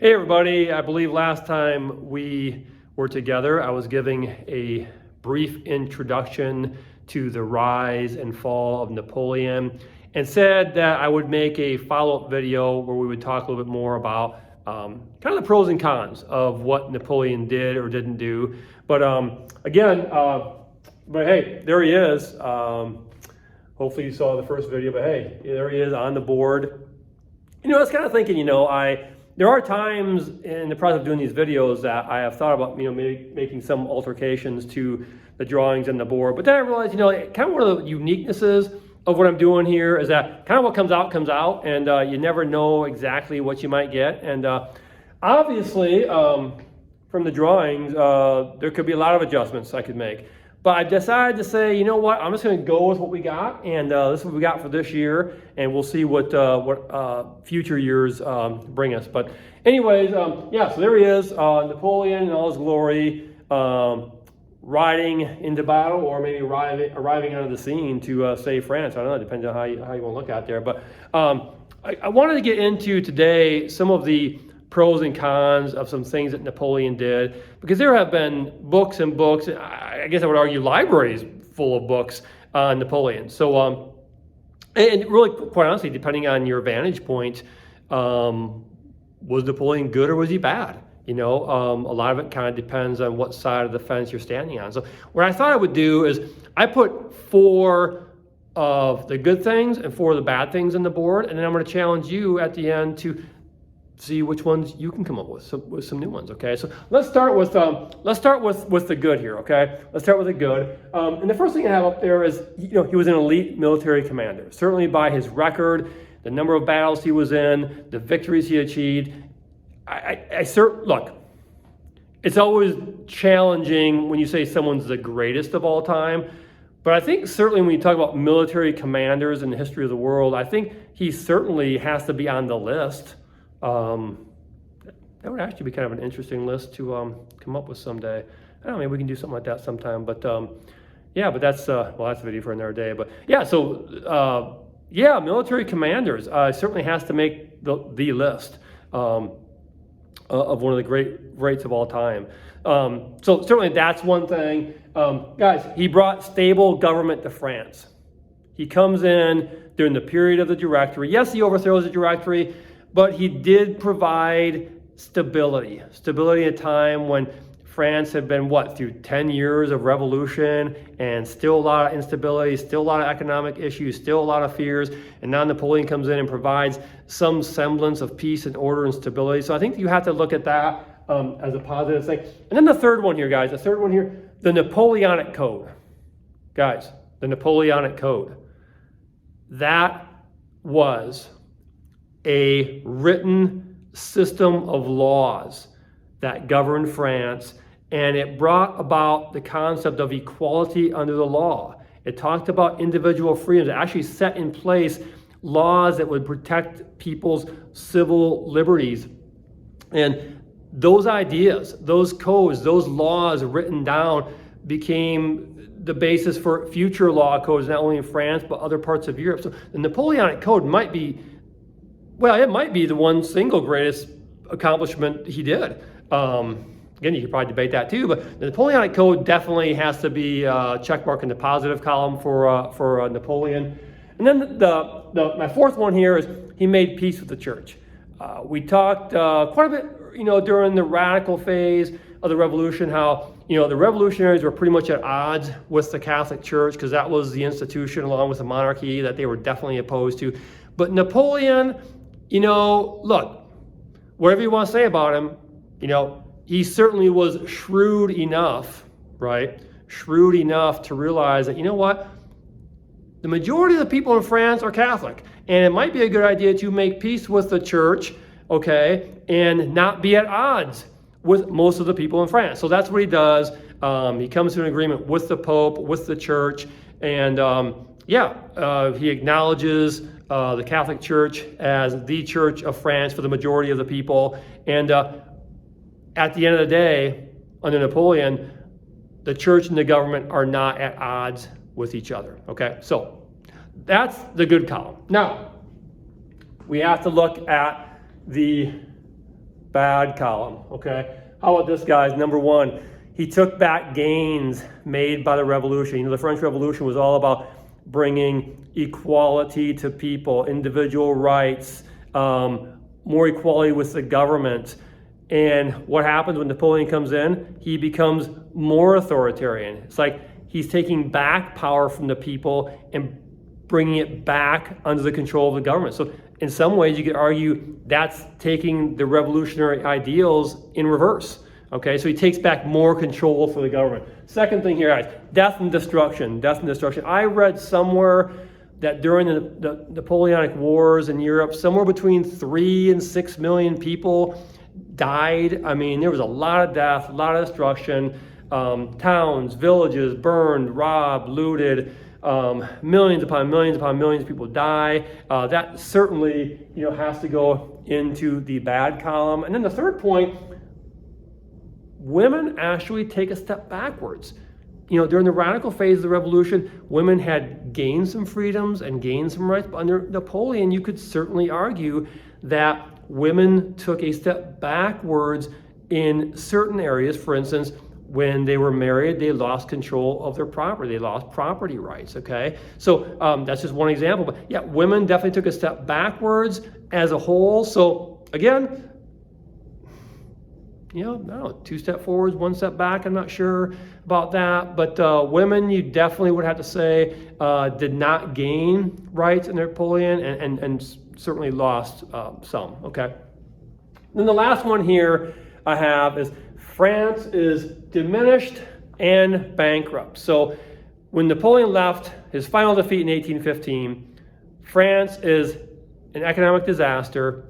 Hey everybody, I believe last time we were together, I was giving a brief introduction to the rise and fall of Napoleon and said that I would make a follow-up video where we would talk a little bit more about kind of the pros and cons of what Napoleon did or didn't do. But hey, there he is. Hopefully you saw the first video, but hey, there he is on the board. I was kind of thinking, there are times in the process of doing these videos that I have thought about, making some alterations to the drawings and the board. But then I realized, kind of one of the uniquenesses of what I'm doing here is that kind of what comes out, and you never know exactly what you might get. And obviously, from the drawings, there could be a lot of adjustments I could make. But I decided to say, you know what, I'm just going to go with what we got, and this is what we got for this year, and we'll see what future years bring us. But anyways, so there he is, Napoleon in all his glory, riding into battle, or maybe arriving onto the scene to save France. I don't know, it depends on how you want to look at there. But I wanted to get into today some of the pros and cons of some things that Napoleon did, because there have been books and books, I guess I would argue libraries full of books on Napoleon. So, and really, quite honestly, depending on your vantage point, was Napoleon good or was he bad? A lot of it kind of depends on what side of the fence you're standing on. So what I thought I would do is I put 4 of the good things and 4 of the bad things on the board, and then I'm going to challenge you at the end to see which ones you can come up with some new ones. Okay, so let's start with the good here. Okay, let's start with the good. And the first thing I have up there is he was an elite military commander. Certainly by his record, the number of battles he was in, the victories he achieved. Look, it's always challenging when you say someone's the greatest of all time. But I think certainly when you talk about military commanders in the history of the world, I think he certainly has to be on the list. That would actually be kind of an interesting list to come up with someday. I don't know, maybe we can do something like that sometime. But but that's that's a video for another day. But military commanders certainly has to make the list of one of the greats of all time. So certainly that's one thing. Guys, he brought stable government to France. He comes in during the period of the Directory. Yes, he overthrows the Directory, but he did provide stability at a time when France had been, through 10 years of revolution and still a lot of instability, still a lot of economic issues, still a lot of fears. And now Napoleon comes in and provides some semblance of peace and order and stability. So I think you have to look at that as a positive thing. And then the third one here, guys, the Napoleonic Code. Guys, the Napoleonic Code. That was a written system of laws that governed France, and it brought about the concept of equality under the law. It talked about individual freedoms. It actually set in place laws that would protect people's civil liberties. And those ideas, those codes, those laws written down became the basis for future law codes, not only in France, but other parts of Europe. So the Napoleonic Code might be the one single greatest accomplishment he did. Again, you could probably debate that too, but the Napoleonic Code definitely has to be check mark in the positive column for Napoleon. And then my fourth one here is he made peace with the church. We talked quite a bit, during the radical phase of the revolution, how the revolutionaries were pretty much at odds with the Catholic Church because that was the institution along with the monarchy that they were definitely opposed to. But Napoleon, look, whatever you want to say about him, he certainly was shrewd enough, right? Shrewd enough to realize that, the majority of the people in France are Catholic, and it might be a good idea to make peace with the church, okay, and not be at odds with most of the people in France. So that's what he does. He comes to an agreement with the Pope, with the church, and he acknowledges the Catholic Church as the Church of France for the majority of the people. And at the end of the day, under Napoleon, the church and the government are not at odds with each other. Okay, so that's the good column. Now, we have to look at the bad column, okay? How about this, guys? Number one, he took back gains made by the revolution. You know, the French Revolution was all about bringing equality to people, individual rights, more equality with the government. And what happens when Napoleon comes in? He becomes more authoritarian. It's like he's taking back power from the people and bringing it back under the control of the government. So in some ways, you could argue that's taking the revolutionary ideals in reverse. Okay, so he takes back more control for the government. Second thing here, guys, death and destruction. Death and destruction. I read somewhere that during the Napoleonic Wars in Europe, somewhere between 3 and 6 million people died. I mean, there was a lot of death, a lot of destruction. Towns, villages burned, robbed, looted. Millions upon millions upon millions of people die. That certainly, has to go into the bad column. And then the third point, women actually take a step backwards. During the radical phase of the revolution, women had gained some freedoms and gained some rights. But under Napoleon, you could certainly argue that women took a step backwards in certain areas. For instance, when they were married, they lost control of their property. They lost property rights, okay? So that's just one example. But yeah, women definitely took a step backwards as a whole. So again, no, 2 steps forwards, 1 step back. I'm not sure about that. But women, you definitely would have to say, did not gain rights in Napoleon and certainly lost some, okay? Then the last one here I have is France is diminished and bankrupt. So when Napoleon left, his final defeat in 1815, France is an economic disaster,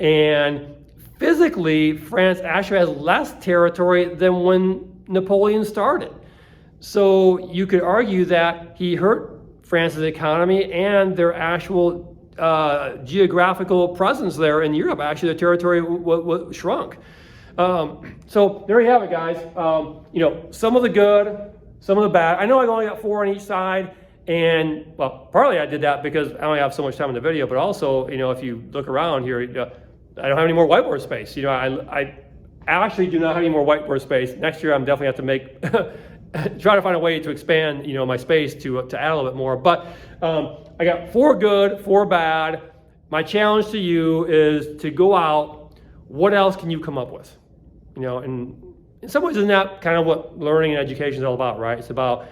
and physically, France actually has less territory than when Napoleon started. So you could argue that he hurt France's economy and their actual geographical presence there in Europe. Actually, the territory shrunk. So there you have it, guys. Some of the good, some of the bad. I know I only got 4 on each side. And, well, partly I did that because I only have so much time in the video. But also, if you look around here, I don't have any more whiteboard space. I actually do not have any more whiteboard space. Next year, I'm definitely have to make, try to find a way to expand, my space to add a little bit more. But I got 4 good, 4 bad. My challenge to you is to go out. What else can you come up with? And in some ways, isn't that kind of what learning and education is all about, right? It's about,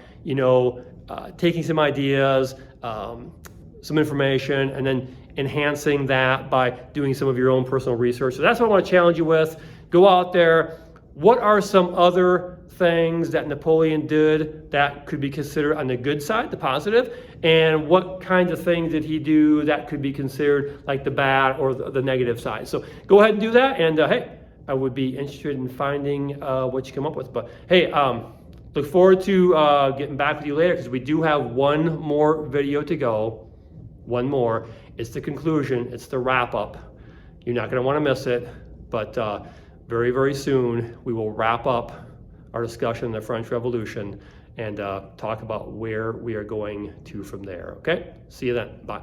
taking some ideas, some information, and then enhancing that by doing some of your own personal research. So that's what I want to challenge you with. Go out there. What are some other things that Napoleon did that could be considered on the good side, the positive? And what kinds of things did he do that could be considered like the bad or the negative side? So go ahead and do that. And hey, I would be interested in finding what you come up with. But hey, look forward to getting back with you later, because we do have one more video to go. One more. It's the conclusion. It's the wrap up. You're not going to want to miss it. But very, very soon, we will wrap up our discussion on the French Revolution and talk about where we are going to from there. Okay? See you then. Bye.